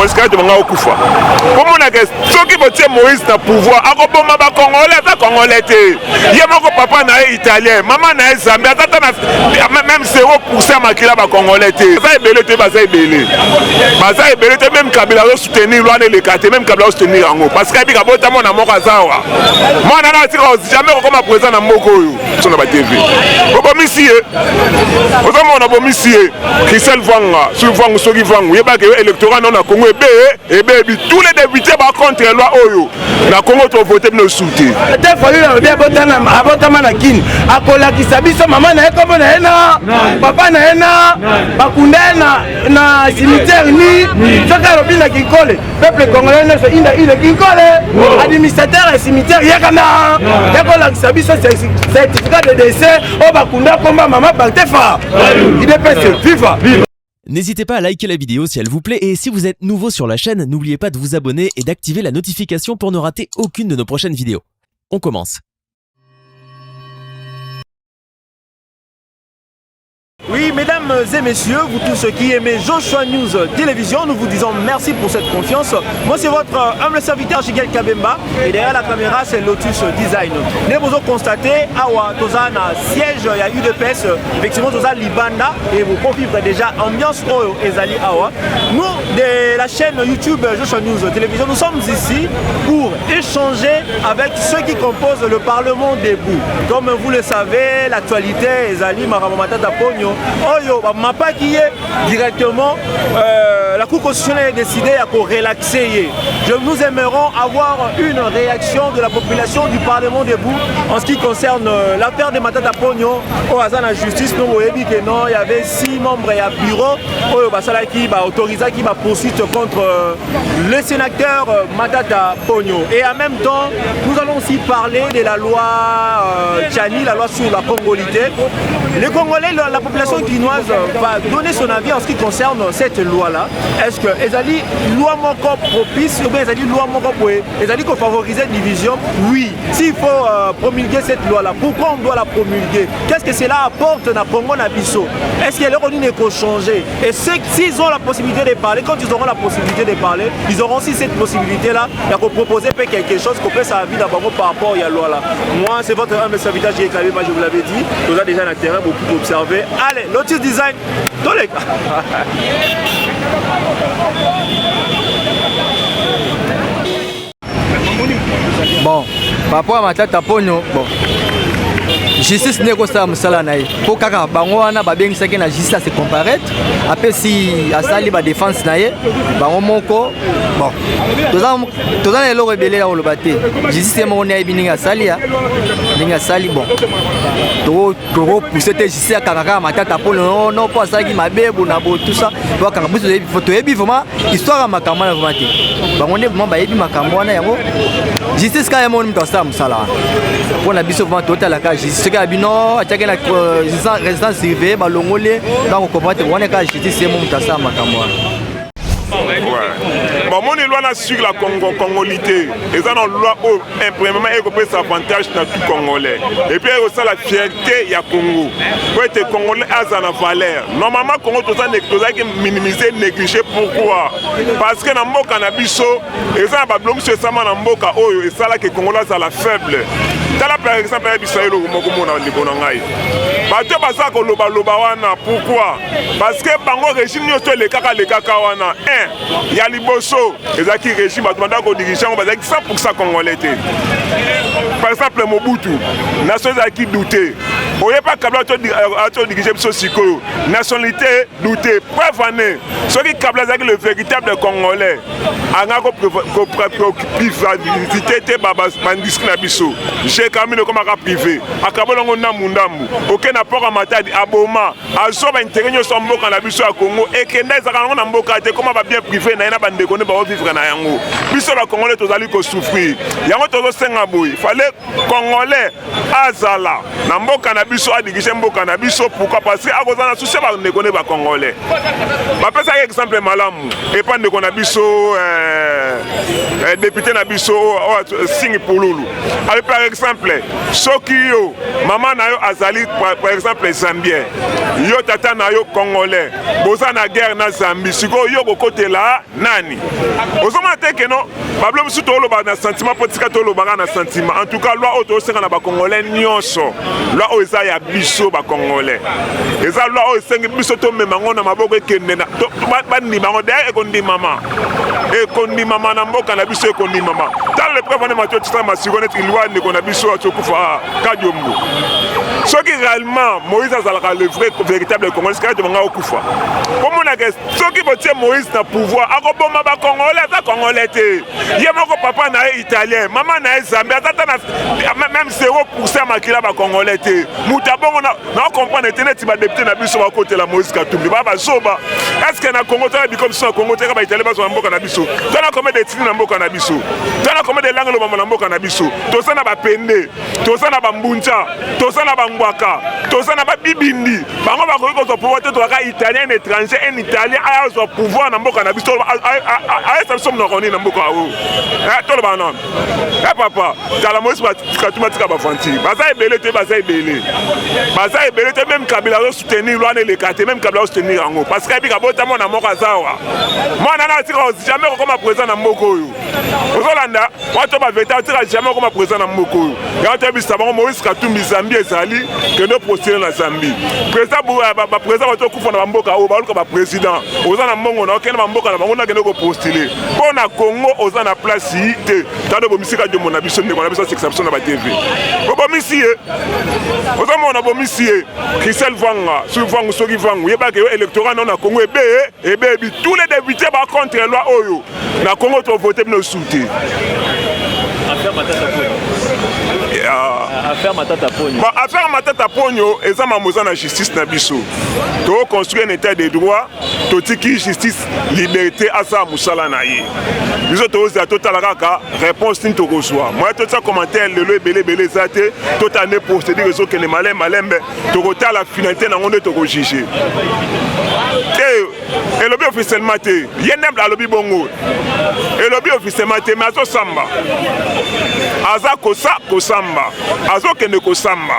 Congolais est au Koufa. Pour mon avis, ceux qui votent Moïse dans le pouvoir, à quoi ma Congolais, ça Congolais. Il y a mon papa na italien, maman na Zambie, même 0% makila ba Congolais. Ça est belé, ça est belé. Ça est belé, même Kabila doit soutenir loin les quartiers, même Kabila doit soutenir en haut. Parce qu'il y a des gens qui ont Mokazawa. Moi, je n'ai jamais comme président dans Moko sur la TV. Au commissaire, au moment où on a commissaire, Christelle Vanga, sur Vanga, sur Vanga, il y a des électorats dans le Congo et tous les députés contre la loi Oyo. La Congo doit voter pour nous soutenir. Abotama na kini akola kisabiso mama na eko na ena papa na ena bakunda na cimetière ni soka robina kinkole peuple congolais ne se inda ile kinkole administrateur et cimetière yakana yakola kisabiso certificat de décès o bakunda komba mama Bantefa il est viva. N'hésitez pas à liker la vidéo si elle vous plaît et si vous êtes nouveau sur la chaîne, n'oubliez pas de vous abonner et d'activer la notification pour ne rater aucune de nos prochaines vidéos. On commence. Oui, mesdames et messieurs, vous tous ceux qui aimez Joshua News Télévision, nous vous disons merci pour cette confiance. Moi, c'est votre humble serviteur Shigel Kabemba et derrière la caméra, c'est Lotus Design. Nous avons constaté, Awa, Tozana, siège, il y a UDPS, effectivement, Tozana Libanda et vous confirmez déjà ambiance Oyo Ezali Awa. Nous, de la chaîne YouTube Joshua News Télévision, nous sommes ici pour échanger avec ceux qui composent le Parlement debout. Comme vous le savez, l'actualité Ezali Maramamata Pogno. Oyo, mapa qui est directement, la Cour constitutionnelle a décidé à relaxer. Nous aimerions avoir une réaction de la population du Parlement debout en ce qui concerne l'affaire de Matata Pogno au hasard de la justice. Nous avons dit que non, il y avait 6 membres et un bureau qui va autoriser qui va poursuite contre le sénateur Matata Pogno. Et en même temps, nous allons aussi parler de la loi Tchani, la loi sur la congolité. Les Congolais, la population guinoise va donner son avis en ce qui concerne cette loi-là. Est-ce que Ezali loi moko propice ou bien Ezali loi moko pour Ezali qu'on favorise la division? Oui. S'il faut promulguer cette loi-là, pourquoi on doit la promulguer? Qu'est-ce que cela apporte dans Congo Nabiso? Est-ce qu'il y a leur n'est qu'au changer? Et s'ils ont la possibilité de parler, quand ils auront la possibilité de parler, ils auront aussi cette possibilité-là de proposer quelque chose qu'on peut sa vie d'abord par rapport à la loi-là. Moi, c'est votre humble serviteur J. Kabemba, je vous l'avais dit. Vous avez déjà un terrain beaucoup observé. Allez, Lotus Design, tous les gars. Bon, par rapport à Matata Pogno, bon, justice n'est pas musala naï. Pour kaka bango wana babeng saki na justice à se comparaître. Après si asali ba défense naï, bango moko, bon, tous les lois rebelles là au lobate. Justice est mon naï bininga sali ya, bininga sali bon. Toro pousser te justice à kaka Matata Pogno non pas ça qui m'a bébo na bo tout ça. Toi kaka biso photo ebi vraiment histoire makamba na vraiment te. Bango ne vraiment ba ebi makamba wana yango. Justice quand même on me ça musala. Pour la biso vraiment total la justice. Ce qui a bino attaqué la résidence surveillée balongolé donc on comprend que on est quand justice c'est mon tassa makamwa. Bon, mon loi sur la congolité, et ça dans la loi imprimement et qu'on peut s'avantage dans tout Congolais. Et puis il y a la fierté il y a Congo. Pour être Congolais à sa valeur. Normalement Congo tout ça n'est minimiser, négliger. Pourquoi? Parce que dans le cannabis, et ça va bloquer ce sama dans le cas où et ça là que Congolais ça la faible. Tala par exemple Bissaïlo moko mona ndibona ngai. Bato basa ko loba wana pourquoi? Parce que bango régime nyoto le kaka wana il y a liboso ezaki régime bato ko diriger on bazaki 100% congolais. Par exemple Mobutu nation ezaki douter. Oye pas Kabila to diriger biso sikoyo. Nationalité douter. Preuve année. Ceux qui Kabila ezaki le véritable congolais. Anga ko préoccupité te baba bandisque na biso. Kamino comme un privé, à Kabolongo Namundambu, aucun apport à Matadi, à Boma, à Soba Interregno Sambo quand la biso à Congo, et que Nezarano Namboka, comment va bien privé, n'a pas de connaître pour vivre na Yango. Biso la Congolais, tous allés souffrir. Yango tous Sengaboui, il fallait Congolais, Azala, Namboka na biso adirige mboka na biso. Pourquoi? Parce que akozana souci ba ndeko ba congolais. Ba pesa exemple malamu et pas ndeko na biso député na biso signe Pululu. Alors par exemple, Sokio, maman na yo azali par exemple Zambien. Yo tata na yo congolais. Boza na guerre na Zambie. Siko yo ko côté là nani. Ozoma te que non, Pablo Musuto lo ba na sentiment politique to lo ba na sentiment. En tout cas, loi auto senga na ba congolais nyonso. Loi o eza ya biso ba congolais. Eza loi o senga biso to memango na maboko ekende na ba ni bango de ekondi mama. Ekondi mama na mboka na biso ekondi mama. Dans le prévenir Mathieu Tissa Masiko net loi ne kona biso atokufa kadiombo. Ce qui réellement Moïse azalaka le vrai véritable congolais c'est que manga okufa. Comme on a que ce qui veut Moïse na pouvoir akoboma ba congolais ta congolais te. Yemoko papa na italien, maman na Zambie tata na même 0% makila ba congolais te. Mutabongo na comprendre tenet ba député na biso ba côté la Moïse Katumbi ba zoba. Est-ce que na Congo ta bi comme ça Congo ta ba italien ba zo mboka na biso. Tana combien de tini na mboka na biso. Tana combien de langue lo mama na mboka na biso. Tosa na ba pende, tosa na ba mbuncha, tosa na ba ngwaka, tosa na ba bibindi. Bango ba ko ko pouvoir te toka italien étranger un italien a son pouvoir na mboka na biso. A ça somme na roni na mboka o. To le banon. Papa, tala Moïse ba katumatika ba fanti. Baza ebele te baza ebele. Baza ebele te même Kabila do soutenir loi ne le kate même Kabila soutenir yango parce que bika bota mona moka zawa. Mwana na tika jamais comme président na mboko yo. Ozolanda wato ba veta tika jamais comme président na mboko yo. Ya to bisa bango Moïse Katumbi Zambie ezali que no postuler na Zambie. Président ba président wato kufa na mboka o ba luka ba président. Ozana mbongo na okena mboka na bango na kene ko postuler. Po na Congo ozana place te. Tado bomisika de mon abiso ne kona biso exception na ba TV. Bomisie. Ozamona bomisie. Christelle Vanga, sur Vanga soki Vanga, yeba ke électorat na Congo ebe tous les députés ba contre loi oyo. Na Congo to voter no souté. Affaire Matata Pogno. Affaire Matata Pogno, eza mamoza na justice na biso. To construire un état de droit, to tiki justice, liberté asa musala na ye. Biso to oza total kaka réponse tin to reçoit. Moi to ça commentaire le belé zate, to ta ne procéder réseau que ne malembe, to kota la finalité na ngonde to ko juger. Et lobby officiellement te, yenem la lobby bongo. Et lobby officiellement te mazo samba. Aza kosa kosamba. Azo kende kosamba.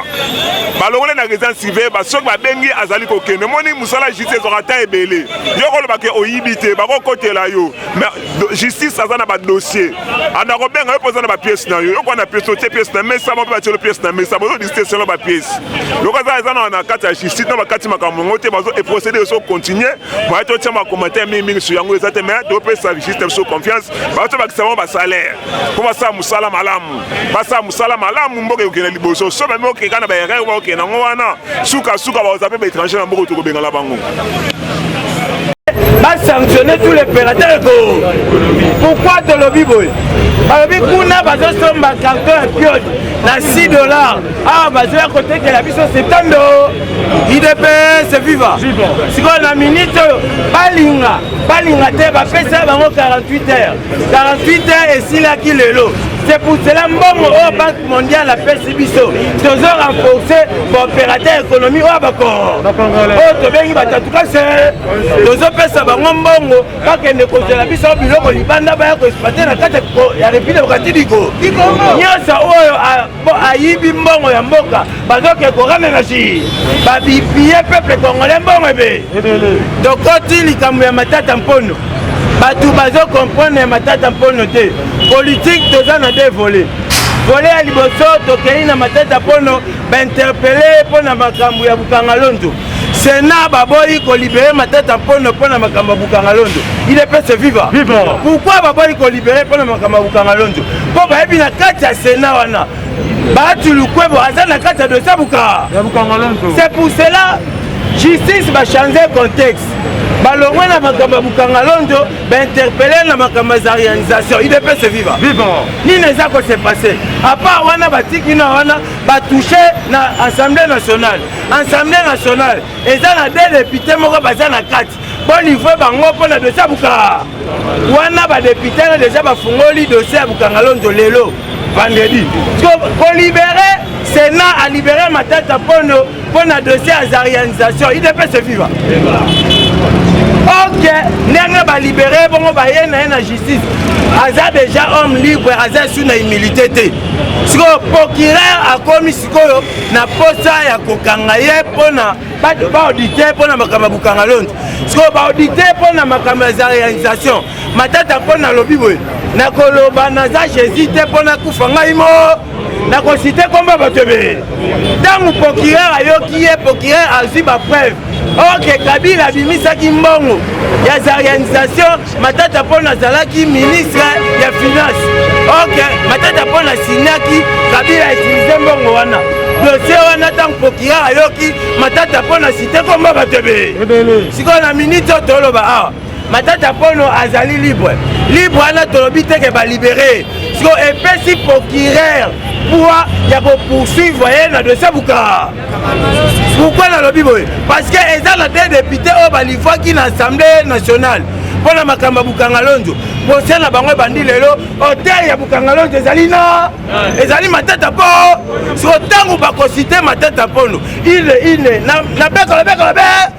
Balongole na résidence civile ba sok ba bengi azali ko kende. Moni musala justice orata ebele. Yo ko ba ke oyibite ba ko côté la yo. Mais justice azana ba dossier. Ana ko benga yo posa na ba pièce na yo. Yo ko na pièce na mais ça mo ba telo pièce na mais ça bozo justice na ba pièce. Yo ko za azana na kata justice na ba kati makambo te bazo et procéder so continuer. Moi to tia ma commentaire mingi sur yango ezate mais to pe sa justice so confiance. Ba to ba kisama ba salaire. Comment ça musala malamu. Basa musala malamu mboka yokena liboso so ba mo ke kana ba yere wa okena ngwana suka ba ozape ba étranger na mboka to ko benga la bango. Va sanctionner tous les opérateurs économiques. Pourquoi de lobby boy? Lobby kuna bazo somba carton piod na $6. Ah bazo à côté que la biso septando. IDP c'est viva. Si on a minute balinga te ba pesa bango 48 heures. 48 heures et si là qui le lot. C'est pour cela que la Banque mondiale a fait ce biseau. Ils ont renforcé l'opérateur économique. Oh, tout cas, c'est. Ils ont fait ça. Ils ont fait des causes de la biseau. Ils ont fait des exploiter la carte. Il y a des filles de Katidiko. Il y a ça. Il y a Mboka. Parce que le Coran est agi. Il y a peuple congolais. Donc, quand il y a un matin tampono. Batou bazo comprendre matata mpono te politique toza na deux volets volet ya liboso tokei na matata mpono interpeller pona makambo ya bukanga londo Sénat baboyi ko libérer matata mpono pona makambo ya bukanga londo il est peut se vivre pourquoi baboyi ko libérer pona makambo ya bukanga londo po ba ebi na kati ya Sénat wana batu lukwebo aza na kati ya dossier buka c'est pour cela justice va changer contexte balongwe na makambo ya bukanga londo interpeller na makambo ya réalisation il peut se vivre nini eza ko se passer à part wana batiki na wana batouché na assemblée nationale eza na deux députés moko baza na kati bon niveau bango pona dossier buka wana ba député na déjà bafungoli dossier ya bukanga londo lelo vendredi ko libérer Sénat a libéré Matata Ponyo pour un dossier à réalisation. Il devait se vivre. Ok, n'est pas libéré, bon, on va y aller dans la justice. Aza déjà homme libre, Aza sous la humilité. Si le procureur a commis ce qu'on a posé à Kokangaye pour ne pas auditer pour la Makamabukangalon. Si on va auditer pour la Makamazarianisation, Matata pour la lobby, na koloba naza j'hésite pour la Koufanga Imo. Na cité combat batebe. Dans le procureur ayoki est procureur a vu ma preuve. Ok, Kabila bimisa kimbongo. Ya organisation Matata pona zalaki ministre ya finance. Ok, Matata pona signaki Kabila utilisé mbongo wana. Dossier wana tant procureur ayoki Matata pona cité combat batebe. Siko na minute toloba ah. Matata pono azali libre. Libre ana tolobi te ke ba libérer. Siko epesi procureur pour poursuivre na dossier buka. Pourquoi dans le Bible? Parce que les gens des députés au Balifo qui dans l'Assemblée nationale pour la Makamba Bukangalonjo. Pour ça la bango bandi lelo hôtel ya Bukangalonjo ezalina. Ezali Matata po. Sur tango ba ko citer Matata pono. Il na beko la beko. Ba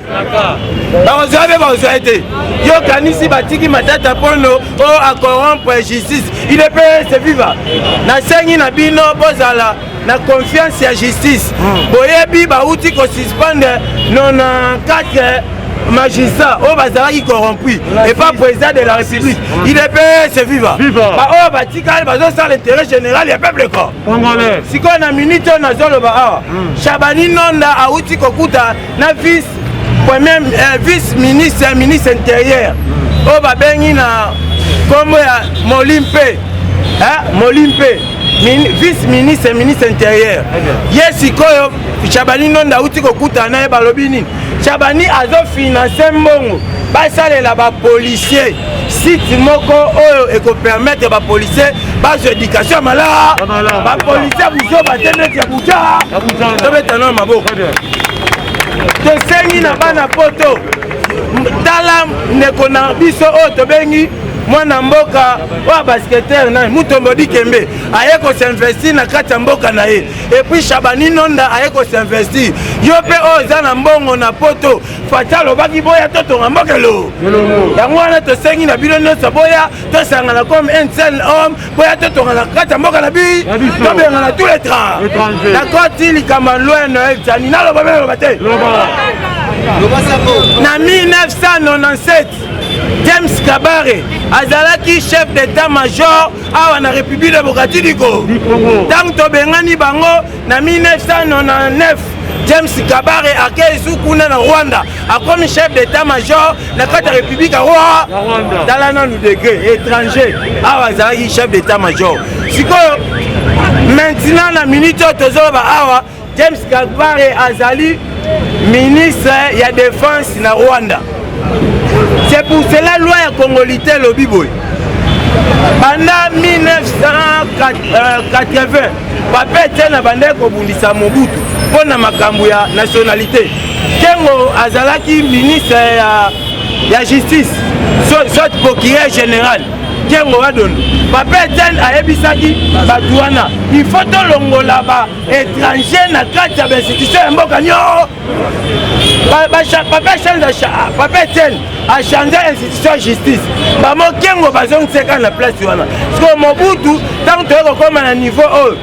on été. Yo kanisi batiki Matata pono o a corrompre justice. Il est payé c'est vivant. Na sengi na bino bozala na confiance à justice. Boyebi ba outi ko suspendre 94 magistrats au bazar qui corrompu et pas président de la République. Il est payé c'est vivant. Ba o batika ba zo l'intérêt général ya peuple ko. Congolais. Si qu'on a minute on a zolo ba Shabani Nonda a outi ko kuta na vice ministre intérieur. O ba bengi na comme Molimpe. Molimpe. Vice-ministre ministre intérieur. Yes, Chabani Nonda outi kokuta na balobini. Chabani azo financer mbongo. Basale la ba policier. Site moko oyo eko permettre ba policier ba éducation mala. Ba policier buzo ba tene ya buja. Tobetana mabo. To sengi na bana poto. Tala nekona biso o to bengi mwana mboka wa basketteur na Mutombo Dikembe aye ko s'investir na kati mboka na ye et puis Shabani Nonda aye ko s'investir yo pe oza na mbongo na poto fatalo baki boya toto mboka lo yango wana to sengi na bino nyonso boya to sangana comme un seul homme boya toto na kati mboka na bi to benga na tous les trains d'accord ti likamba loin Noël tani na lo babelo bate na 1997 James Kabare azalaki chef d'état-major awa na République démocratique du Congo. Tant to bengani bango na 1999 James Kabare akei sukuna na Rwanda akomi chef d'état-major na kati ya République Rwanda dans la degré étranger awa azalaki chef d'état-major. Sikoyo maintenant na minute tozoba awa James Kabare azali ministre ya défense na Rwanda. C'est pour cela la loi congolité le Biboy. Pendant 1980, papa était na bande ko bundisa Mobutu pour na makambo ya nationalité. Kengo azalaki ministre ya justice, soit procureur général. Kengo wadon. Papa était a ebisaki batouana. Il faut to longola ba étranger na kati ya institution mboka nyo. Papa Etienne a changé l'institution de justice. Maman Kengo bazong seka na place wana. Parce que Mobutu tant que comme à niveau haut.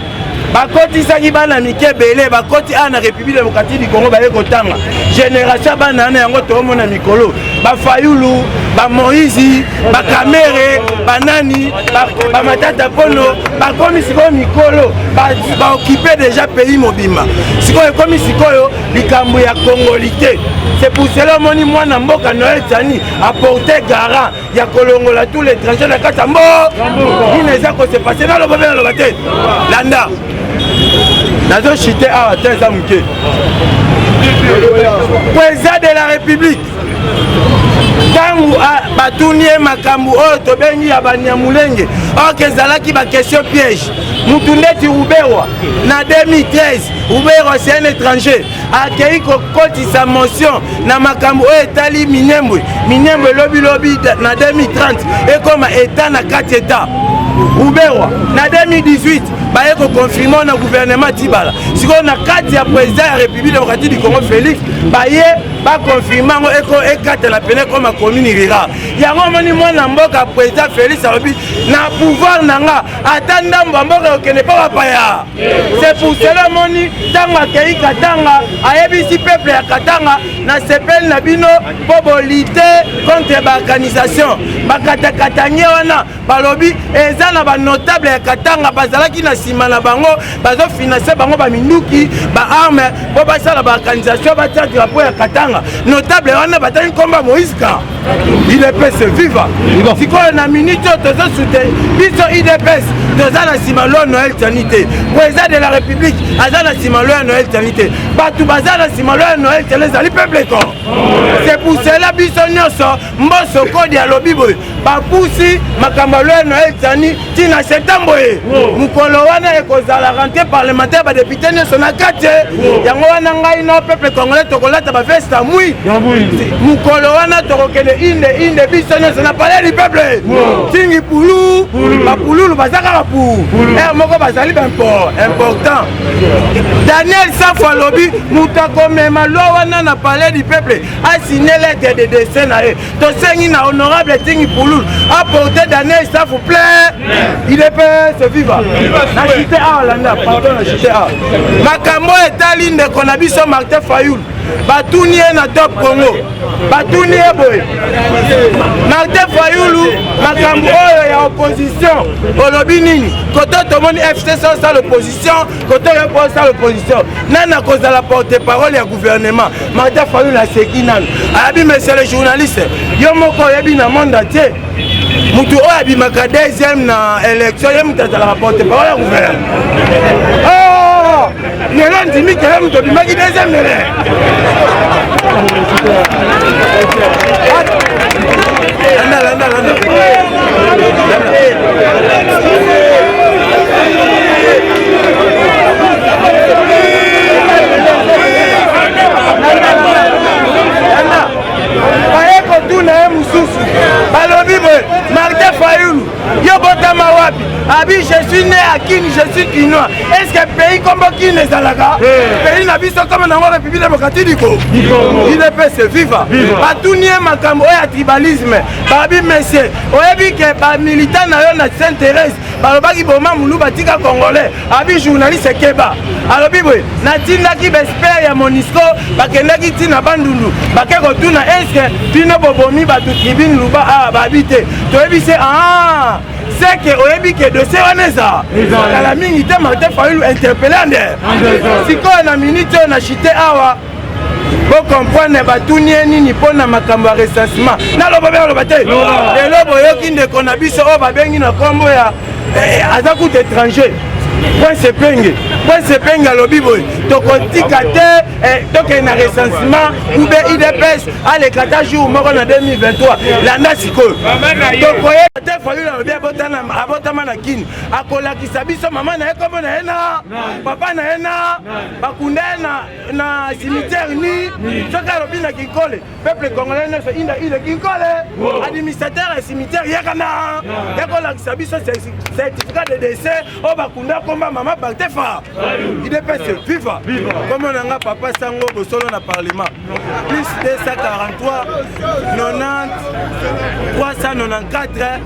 Bakoti saki bana mike belé bakoti ana République démocratique du Congo ba ekotanga. Génération bana na yango to mona mikolo. Ba Fayulu, ba Moïse, ba Kamere, ba Nani, ba Matata Pono, ba komi siko mikolo, ba occuper déjà pays mobimba. Siko komi sikoyo likambo ya congolité. C'est pour cela moni mwana mboka Noël Tani apporter garant ya kolongola tous les étrangers na katambo. Il ne ça que se passer dans le problème le baté. Landa. Nazo chité à teza muke. Président de la République. Tangu batunie makambu oyo tobengi ya Banyamulenge oke zalaki ba question piège Mutundeti Uberwa na 2013 Uberwa c'est un étranger akei kokotisa motion na makambu oyo etali Minembwe lobi na 2030 et comme état na 4 états Uberwa na 2018 baye koconfirme na gouvernement tibala sikoyo na kati ya président ya république démocratique du Congo Félix baye baconfirme yango ekatela pene koma commune rurale yango omoni mwana mboka président Félix alobi na pouvoir nanga ata ndambo ya mboka okende mpo bapaya c'est pour cela omoni ntango akei Katanga ayebisi peuple ya Katanga na sepeli na bino mpo bolite contre baorganisation bakatakatangie wana balobi eza na banotable ya Katanga bazalaki na nsima na bango bazofinanse bango baminduki baarme mpo basala baorganisation batia drapeau ya Katanga notable wana batali nkomba Moïse Ka IDPS viva sikoyo na minute oyo tozosute biso IDPS toza na nsima lo Noël Tiani te président de la République aza na nsima lo ya Noël Tiani te bato baza na nsima lo ya Noël Tiani ezali peuple ko c'est pour cela biso nyonso mboso kodi alobi boye bapusi makambo lo ya Noël Tiani tina septembre ye mokolo wana ekozala rentrée parlementaire badepute nyonso na kati yango wana ngai no peuple congolais tokolata baveste ya mwi mokolo wana tokokende inde biso nyonso na palais du peuple tingi pulu bapululu baza kaka moko bazali important Daniel Safo alobi moto akomema lo wana na palais du peuple asigné lettre de décès na ye tosengi na honorable tingi pululu apporter Daniel Safo plein il est pas se viva na cité a landa pardon na cité a makambo etali ndeko na biso Martin Fayulu batuni ye na Top Congo batuni ye boye Martin Fayulu makambo oyo ya opposition olobi nini koto tomoni FCC sa l'opposition koto yo po sa l'opposition nana kozala porte-parole ya gouvernement Martin Fayulu aseki nanu abi monsieur le journaliste yo moko yebi na monde entier mutu oyo abimaka deuxième na élection ye mutu azalaka porte-parole ya gouvernement lelo ndimi kele mutu obimaki deuxième nele baye kotuna ye mosusu balobi boye Martin Fayulu yo botama wapi abi je suis né à Kini je suis kinois est-ce que pays comme Kini ezalaka pays na biso comme nango République démocratique du Congo IDPS viva batuni ye makambo oyo ya tribalisme babi monsieur oyebi ke bamilitant na yo na Sainte-Thérèse balobaki boma mulu batika congolais abi journaliste Keba alobi boye natindaki bespere ya Monisco bakendaki ntina bandundu bake kotuna eske bino bobomi bato tribune luba awa babi te toyebi se seke oyebi ke dossier wana eza kala mingi te Martin Fayulu interpellé ande sikoyo na minute oyo na chite awa bokomprendre batuni ye nini mpo na makambo ya recensement naloba bealoba te lelo boyoki ndeko na biso oyo babengi na nkombo ya aza kutu étranger Prince Penge alobi boye tokotika te tokende na recensement ube IDPS alekata jour moko na 2023 landa sikoyo tokoye te Fayulu alobi abotama na Kini akolakisa biso mama na ye kombo na ye na papa na ye na bakunda ye na cimetière ni soki alobi na Kinkole peuple congolais nyonso inda ile Kinkole administrateur ya cimetière yekana yakolakisa biso certificat de décès oyo bakunda komba mama Baktefa IDPS viva comme on a papa sango bosolo na parlement plus 243 90 394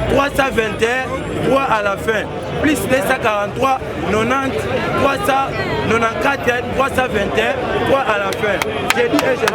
321 3 à la fin plus 243 90 394 321 3 à la fin j'ai dit et je